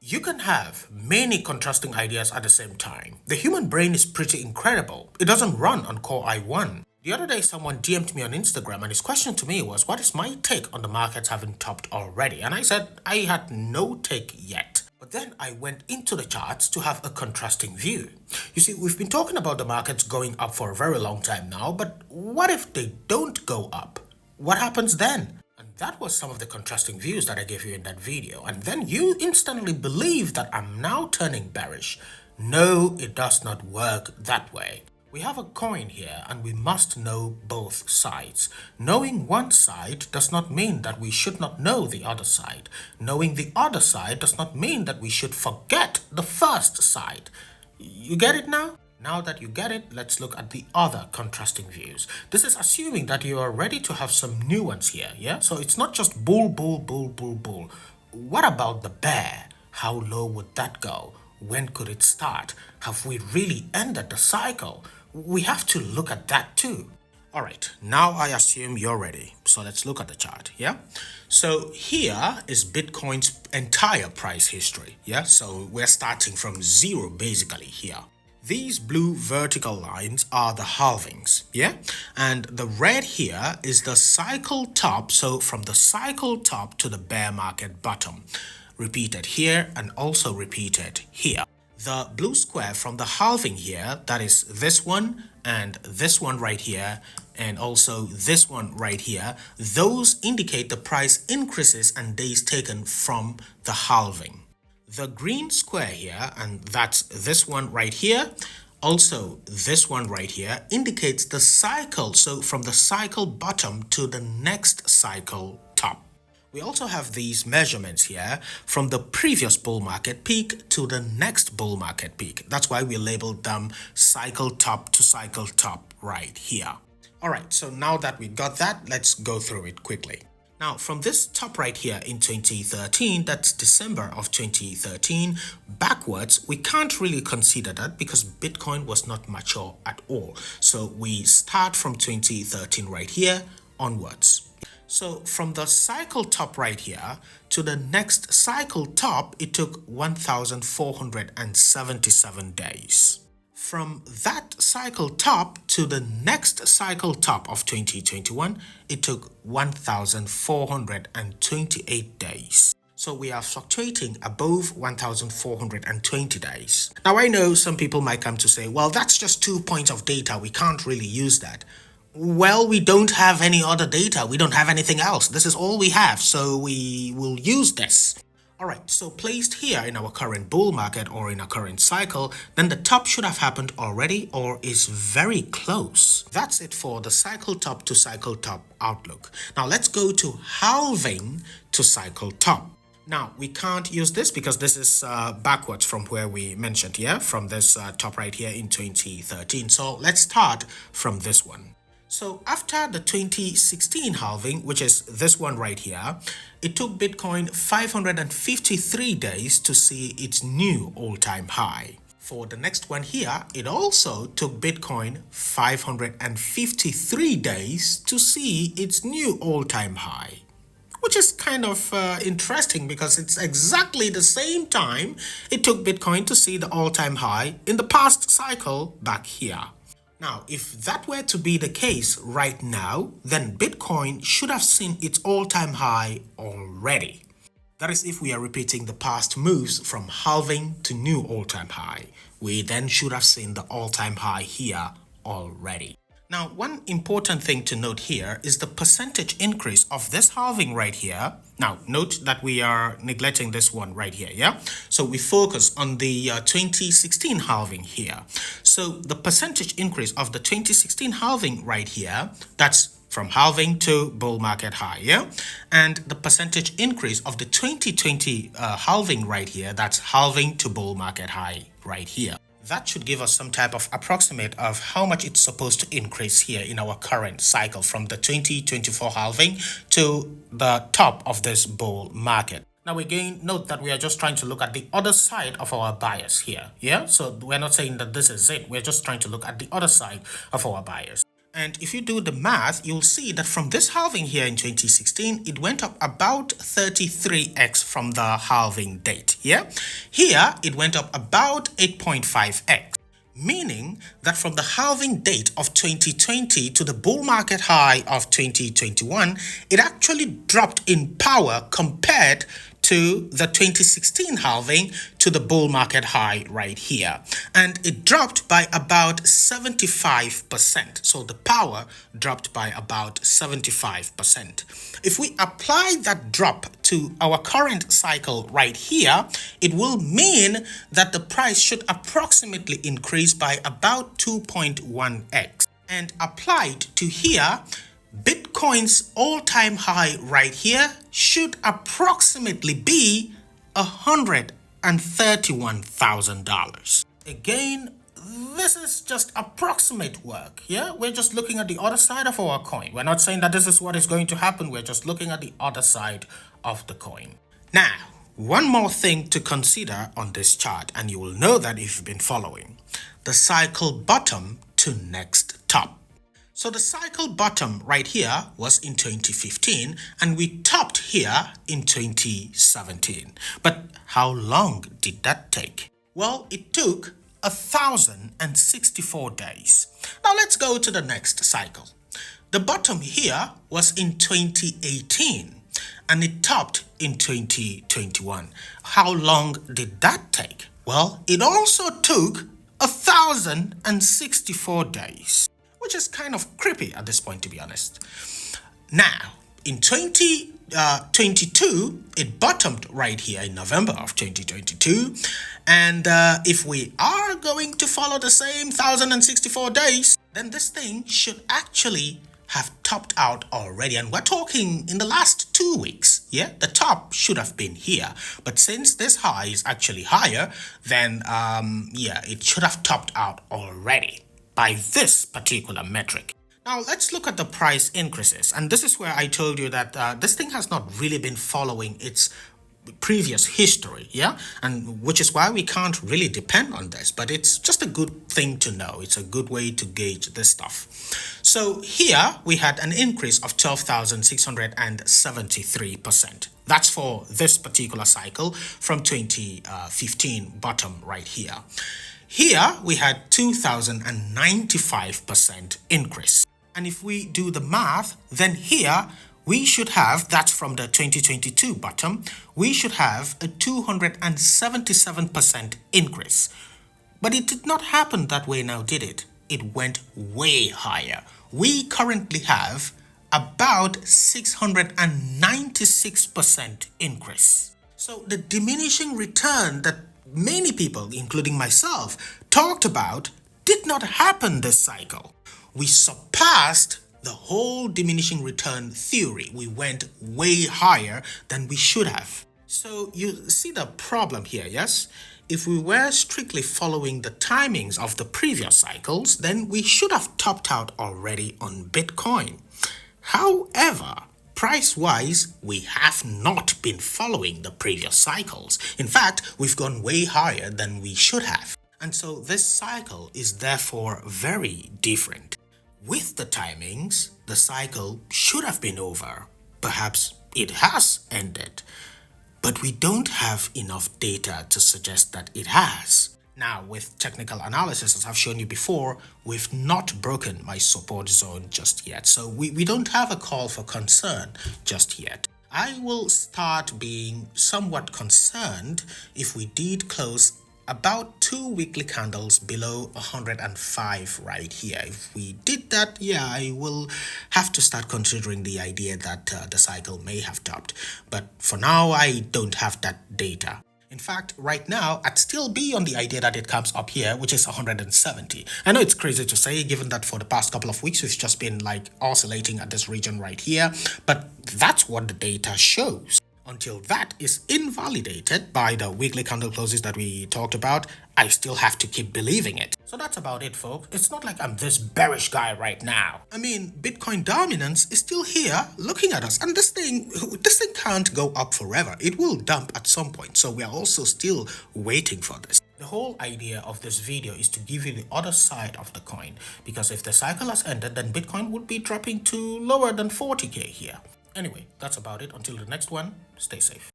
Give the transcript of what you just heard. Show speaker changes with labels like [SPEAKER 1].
[SPEAKER 1] You can have many contrasting ideas at the same time. The human brain is pretty incredible. It doesn't run on Core i1. The other day, someone DM'd me on Instagram, and his question to me was, what is my take on the markets having topped already? And I said I had no take yet. But then I went into the charts to have a contrasting view. You see, we've been talking about the markets going up for a very long time now, but what if they don't go up? What happens then? And that was some of the contrasting views that I gave you in that video. And then you instantly believe that I'm now turning bearish. No, it does not work that way. We have a coin here and we must know both sides. Knowing one side does not mean that we should not know the other side. Knowing the other side does not mean that we should forget the first side. You get it now? Now that you get it, let's look at the other contrasting views. This is assuming that you are ready to have some nuance here, yeah? So it's not just bull, bull, bull, bull, bull. What about the bear? How low would that go? When could it start? Have we really ended the cycle? We have to look at that too. All right, now I assume you're ready. So let's look at the chart, yeah? So here is Bitcoin's entire price history, yeah? So we're starting from zero basically here. These blue vertical lines are the halvings, yeah? And the red here is the cycle top, so from the cycle top to the bear market bottom. Repeated here and also repeated here. The blue square from the halving here, that is this one and this one right here, and also this one right here, those indicate the price increases and days taken from the halving. The green square here, and that's this one right here, also this one right here, indicates the cycle, so from the cycle bottom to the next cycle top. We also have these measurements here from the previous bull market peak to the next bull market peak. That's why we labeled them cycle top to cycle top right here. All right, so now that we got that, let's go through it quickly. Now, from this top right here in 2013, that's December of 2013, backwards, we can't really consider that because Bitcoin was not mature at all. So we start from 2013 right here onwards. So from the cycle top right here to the next cycle top, it took 1,477 days. From that cycle top to the next cycle top of 2021, it took 1,428 days. So we are fluctuating above 1,420 days. Now I know some people might come to say, well, that's just 2 points of data. We can't really use that. Well, we don't have any other data. We don't have anything else. This is all we have. So we will use this. All right, so placed here in our current bull market or in our current cycle, then the top should have happened already or is very close. That's it for the cycle top to cycle top outlook. Now let's go to halving to cycle top. Now, we can't use this because this is backwards from where we mentioned here, from this top right here in 2013. So let's start from this one. So after the 2016 halving, which is this one right here, it took Bitcoin 553 days to see its new all-time high. For the next one here, it also took Bitcoin 553 days to see its new all-time high. Which is kind of interesting because it's exactly the same time it took Bitcoin to see the all-time high in the past cycle back here. Now, if that were to be the case right now, then Bitcoin should have seen its all-time high already. That is if we are repeating the past moves from halving to new all-time high. We then should have seen the all-time high here already. Now, one important thing to note here is the percentage increase of this halving right here. Now, note that we are neglecting this one right here, yeah? So we focus on the 2016 halving here. So the percentage increase of the 2016 halving right here, that's from halving to bull market high, yeah? And the percentage increase of the 2020 halving right here, that's halving to bull market high right here. That should give us some type of approximate of how much it's supposed to increase here in our current cycle from the 2024 halving to the top of this bull market. Now again, note that we are just trying to look at the other side of our bias here, yeah? So we're not saying that this is it. We're just trying to look at the other side of our bias. And if you do the math, you'll see that from this halving here in 2016, it went up about 33x from the halving date. Yeah? Here, it went up about 8.5x. Meaning that from the halving date of 2020 to the bull market high of 2021, it actually dropped in power compared to the 2016 halving to the bull market high right here. And it dropped by about 75%. So the power dropped by about 75%. If we apply that drop to our current cycle right here, it will mean that the price should approximately increase by about 2.1x. And applied to here, Bitcoin's all-time high right here should approximately be $131,000. Again, this is just approximate work, yeah? We're just looking at the other side of our coin. We're not saying that this is what is going to happen. We're just looking at the other side of the coin. Now, one more thing to consider on this chart, and you will know that if you've been following. The cycle bottom to next top. So the cycle bottom right here was in 2015 and we topped here in 2017. But how long did that take? Well, it took 1,064 days. Now let's go to the next cycle. The bottom here was in 2018 and it topped in 2021. How long did that take? Well, it also took 1,064 days. Which is kind of creepy at this point, to be honest. Now, in 2022, it bottomed right here in November of 2022. And if we are going to follow the same 1,064 days, then this thing should actually have topped out already. And we're talking in the last 2 weeks. Yeah, the top should have been here. But since this high is actually higher, then it should have topped out already by this particular metric. Now let's look at the price increases, and this is where I told you that this thing has not really been following its previous history, yeah, and which is why we can't really depend on this, but it's just a good thing to know. It's a good way to gauge this stuff. So here we had an increase of 12,673%. That's for this particular cycle from 2015 bottom right here. Here we had 2,095% increase. And if we do the math, then here we should have, that's from the 2022 bottom, we should have a 277% increase. But it did not happen that way now, did it? It went way higher. We currently have about 696% increase. So the diminishing return that many people, including myself, talked about did not happen this cycle. We surpassed the whole diminishing return theory. We went way higher than we should have. So you see the problem here, yes? If we were strictly following the timings of the previous cycles, then we should have topped out already on Bitcoin. However, price-wise, we have not been following the previous cycles. In fact, we've gone way higher than we should have. And so this cycle is therefore very different. With the timings, the cycle should have been over. Perhaps it has ended. But we don't have enough data to suggest that it has. Now, with technical analysis, as I've shown you before, we've not broken my support zone just yet. So we don't have a call for concern just yet. I will start being somewhat concerned if we did close about 2 weekly candles below 105 right here. If we did that, yeah, I will have to start considering the idea that the cycle may have topped. But for now, I don't have that data. In fact, right now, I'd still be on the idea that it comes up here, which is 170. I know it's crazy to say, given that for the past couple of weeks, we've just been like oscillating at this region right here, but that's what the data shows. Until that is invalidated by the weekly candle closes that we talked about, I still have to keep believing it. So that's about it, folks. It's not like I'm this bearish guy right now. I mean, Bitcoin dominance is still here looking at us, and this thing can't go up forever. It will dump at some point, so we are also still waiting for this. The whole idea of this video is to give you the other side of the coin, because if the cycle has ended, then Bitcoin would be dropping to lower than 40k here. Anyway, that's about it. Until the next one, stay safe.